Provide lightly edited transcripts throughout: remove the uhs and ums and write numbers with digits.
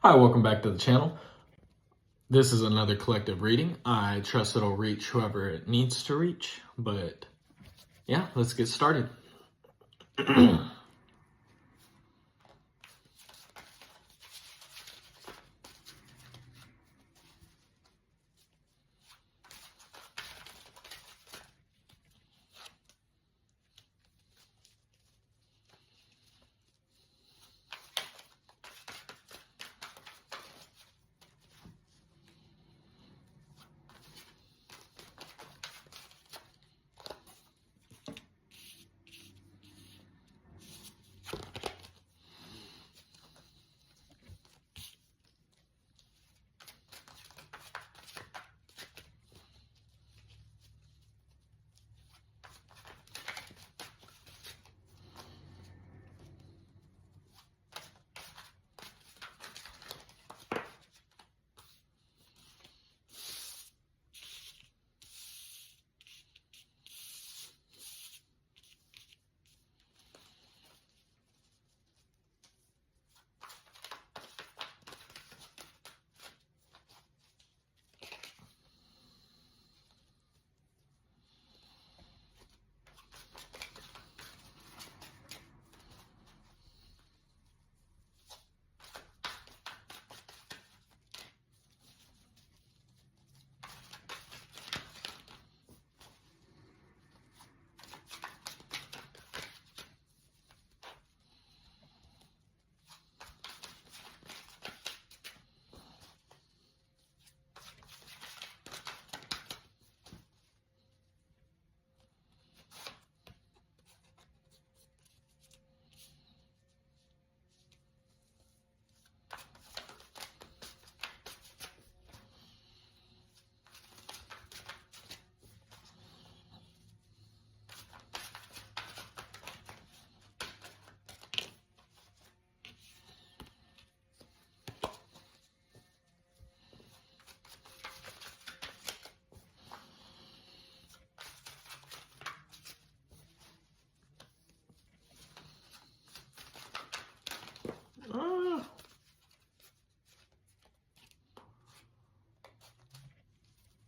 Hi, welcome back to the channel. This is another collective reading. I trust it'll reach whoever it needs to reach, but yeah, let's get started.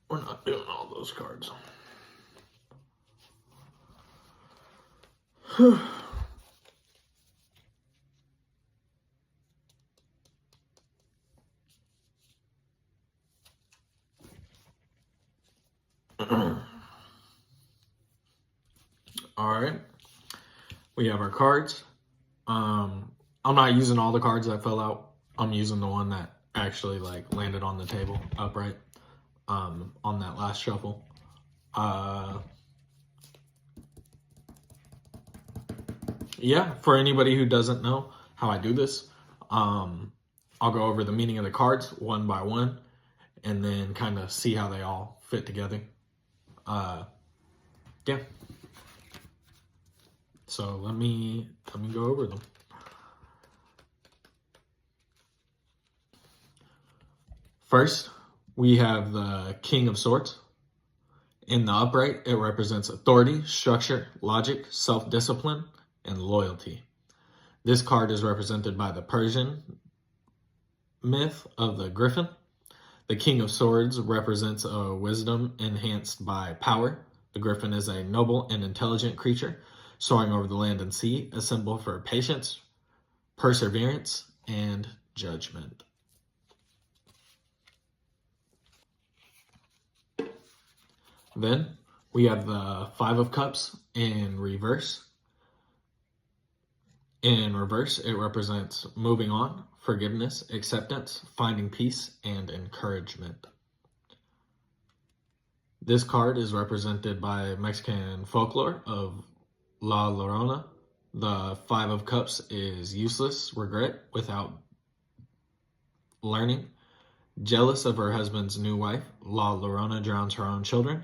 We're not doing all those cards. All right, we have our cards. I'm not using all the cards that fell out. I'm using the one that actually landed on the table upright on that last shuffle. Yeah, for anybody who doesn't know how I do this, I'll go over the meaning of the cards one by one and then kind of see how they all fit together. Yeah. So let me go over them. First, we have the King of Swords. In the upright, it represents authority, structure, logic, self-discipline, and loyalty. This card is represented by the Persian myth of the Griffin. The King of Swords represents a wisdom enhanced by power. The Griffin is a noble and intelligent creature soaring over the land and sea, a symbol for patience, perseverance, and judgment. Then we have the Five of Cups in reverse. In reverse, it represents moving on, forgiveness, acceptance, finding peace, and encouragement. This card is represented by Mexican folklore of La Llorona. The Five of Cups is useless, regret without learning. Jealous of her husband's new wife, La Llorona drowns her own children,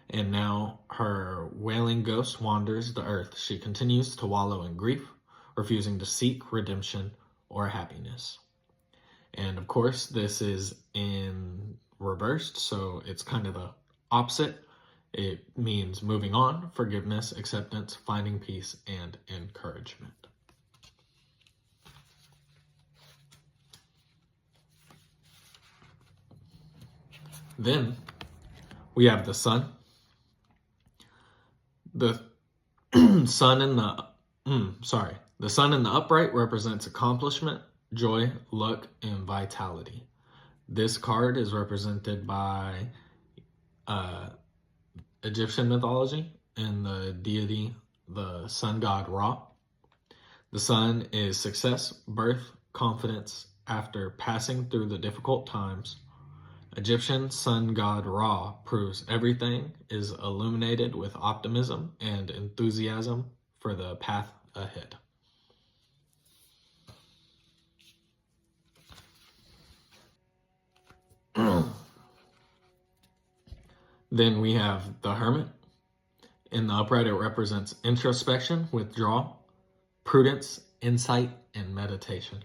and now her wailing ghost wanders the earth. She continues to wallow in grief, refusing to seek redemption or happiness. And of course, this is in reversed, so it's kind of the opposite. It means moving on, forgiveness, acceptance, finding peace, and encouragement. Then we have the sun. The sun in the sun in the upright represents accomplishment, joy, luck, and vitality. This card is represented by uh, Egyptian mythology and the deity, the sun god Ra. The sun is success, birth, confidence after passing through the difficult times. Egyptian sun god Ra proves everything is illuminated with optimism and enthusiasm for the path ahead. Then we have the Hermit. In the upright, it represents introspection, withdrawal, prudence, insight, and meditation.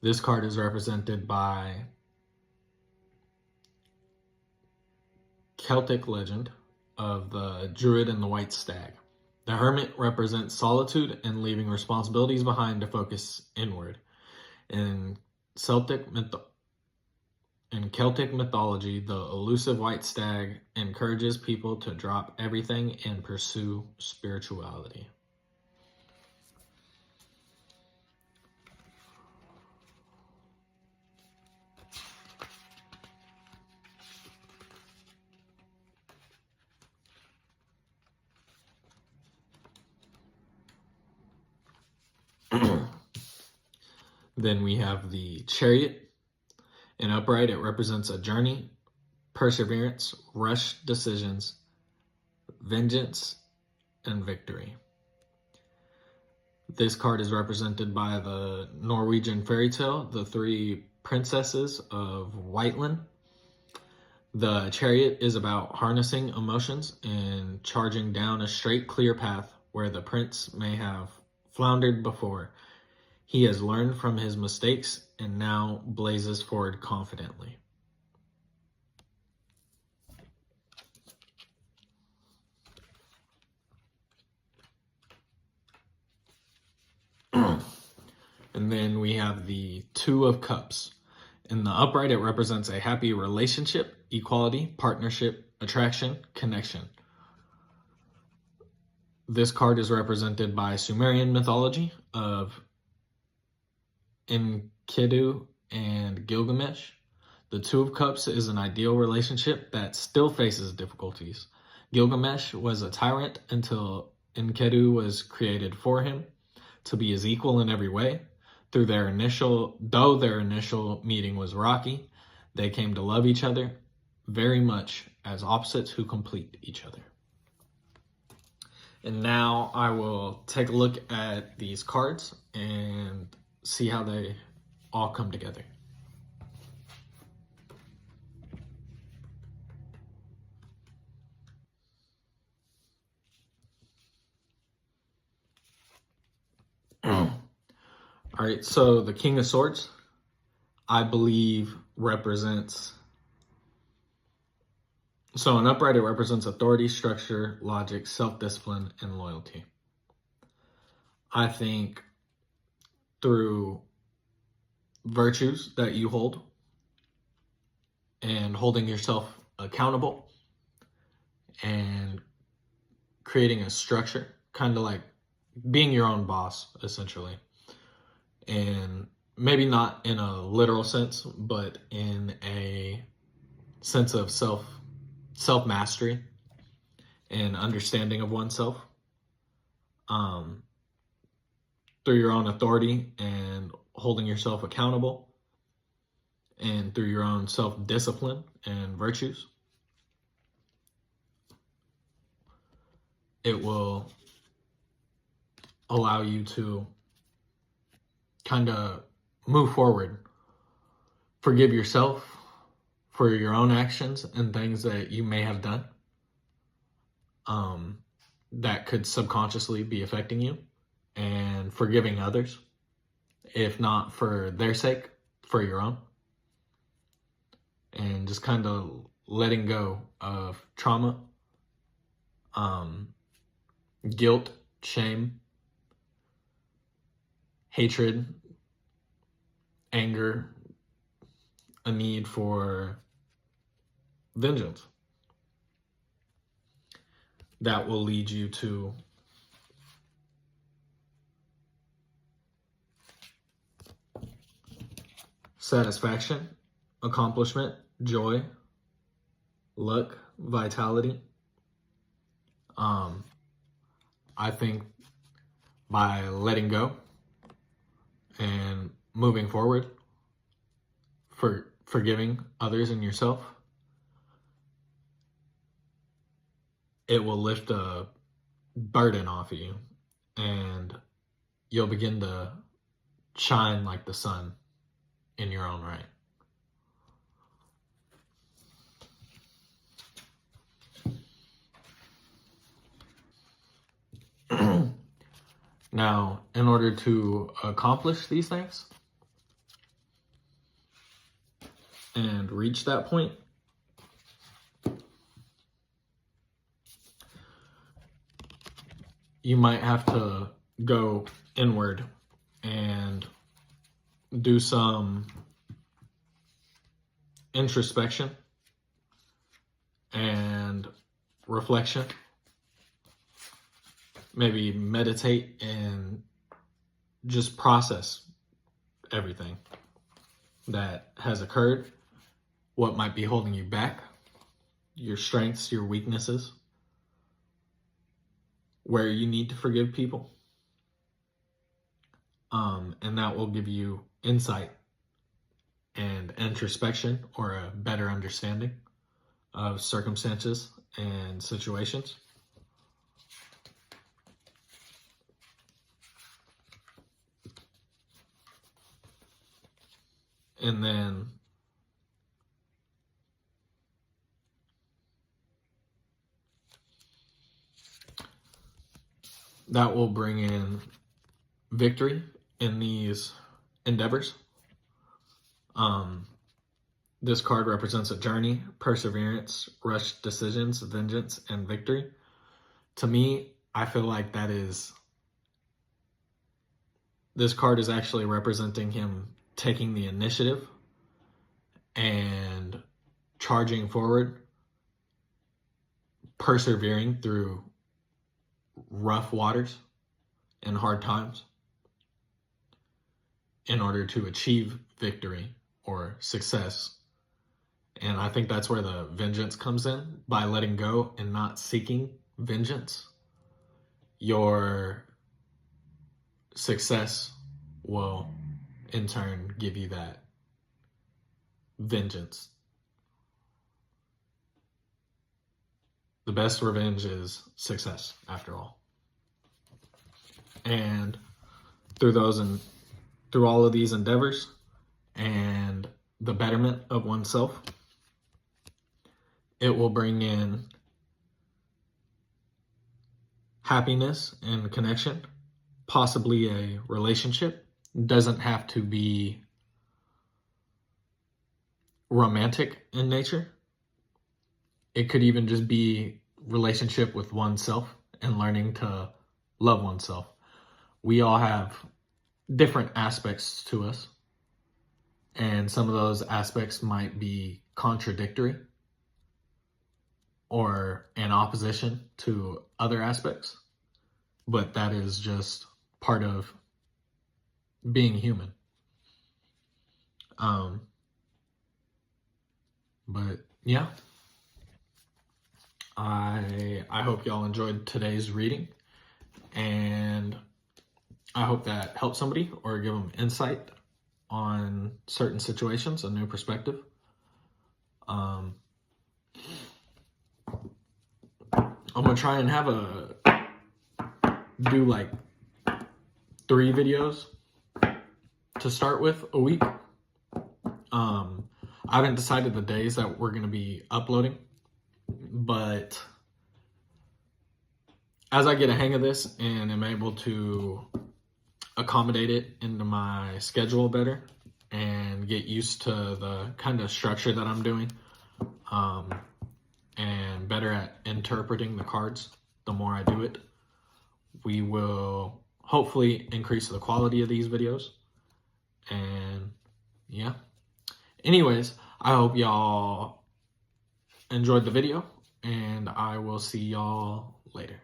This card is represented by Celtic legend of the Druid and the White Stag. The Hermit represents solitude and leaving responsibilities behind to focus inward. In Celtic mythology, the elusive white stag encourages people to drop everything and pursue spirituality. Then we have the Chariot. In upright, it represents a journey, perseverance, rushed decisions, vengeance, and victory. This card is represented by the Norwegian fairy tale, The Three Princesses of Whiteland. The Chariot is about harnessing emotions and charging down a straight, clear path where the prince may have floundered before. He has learned from his mistakes and now blazes forward confidently. And then we have the Two of Cups. In the upright, it represents a happy relationship, equality, partnership, attraction, connection. This card is represented by Sumerian mythology of Enkidu and Gilgamesh. The Two of Cups is an ideal relationship that still faces difficulties. Gilgamesh was a tyrant until Enkidu was created for him to be his equal in every way. Though their initial meeting was rocky, they came to love each other very much as opposites who complete each other. And now I will take a look at these cards and see how they all come together. All right, so the King of Swords, I believe, represents... So in upright, it represents authority, structure, logic, self-discipline, and loyalty. I think through virtues that you hold and holding yourself accountable and creating a structure, kind of like being your own boss, essentially. And maybe not in a literal sense, but in a sense of self-mastery and understanding of oneself. Through your own authority and holding yourself accountable, and through your own self-discipline and virtues, it will allow you to kind of move forward, forgive yourself for your own actions and things that you may have done that could subconsciously be affecting you, and forgiving others, if not for their sake, for your own. And just kind of letting go of trauma, guilt, shame, hatred, anger, a need for vengeance. That will lead you to satisfaction, accomplishment, joy, luck, vitality. I think by letting go and moving forward, forgiving others and yourself, it will lift a burden off of you, and you'll begin to shine like the sun in your own right. Now, in order to accomplish these things and reach that point, you might have to go inward and do some introspection and reflection. Maybe meditate and just process everything that has occurred, what might be holding you back, your strengths, your weaknesses, where you need to forgive people. And that will give you insight and introspection, or a better understanding of circumstances and situations. And then that will bring in victory in these endeavors. This card represents a journey, perseverance, rushed decisions, vengeance, and victory. To me, I feel like this card is actually representing him taking the initiative and charging forward, persevering through rough waters and hard times in order to achieve victory or success. And I think that's where the vengeance comes in. By letting go and not seeking vengeance, your success will in turn give you that vengeance. The best revenge is success, after all. And through all of these endeavors and the betterment of oneself, it will bring in happiness and connection, possibly a relationship. It doesn't have to be romantic in nature. It could even just be relationship with oneself and learning to love oneself. We all have different aspects to us, and some of those aspects might be contradictory or in opposition to other aspects, but that is just part of being human. But yeah, I hope y'all enjoyed today's reading, and I hope that helped somebody or give them insight on certain situations, a new perspective. I'm gonna try and do like 3 videos to start with a week. I haven't decided the days that we're gonna be uploading, but as I get a hang of this and am able to accommodate it into my schedule better and get used to the kind of structure that I'm doing, and better at interpreting the cards, the more I do it, we will hopefully increase the quality of these videos. And yeah. Anyways, I hope y'all enjoyed the video, and I will see y'all later.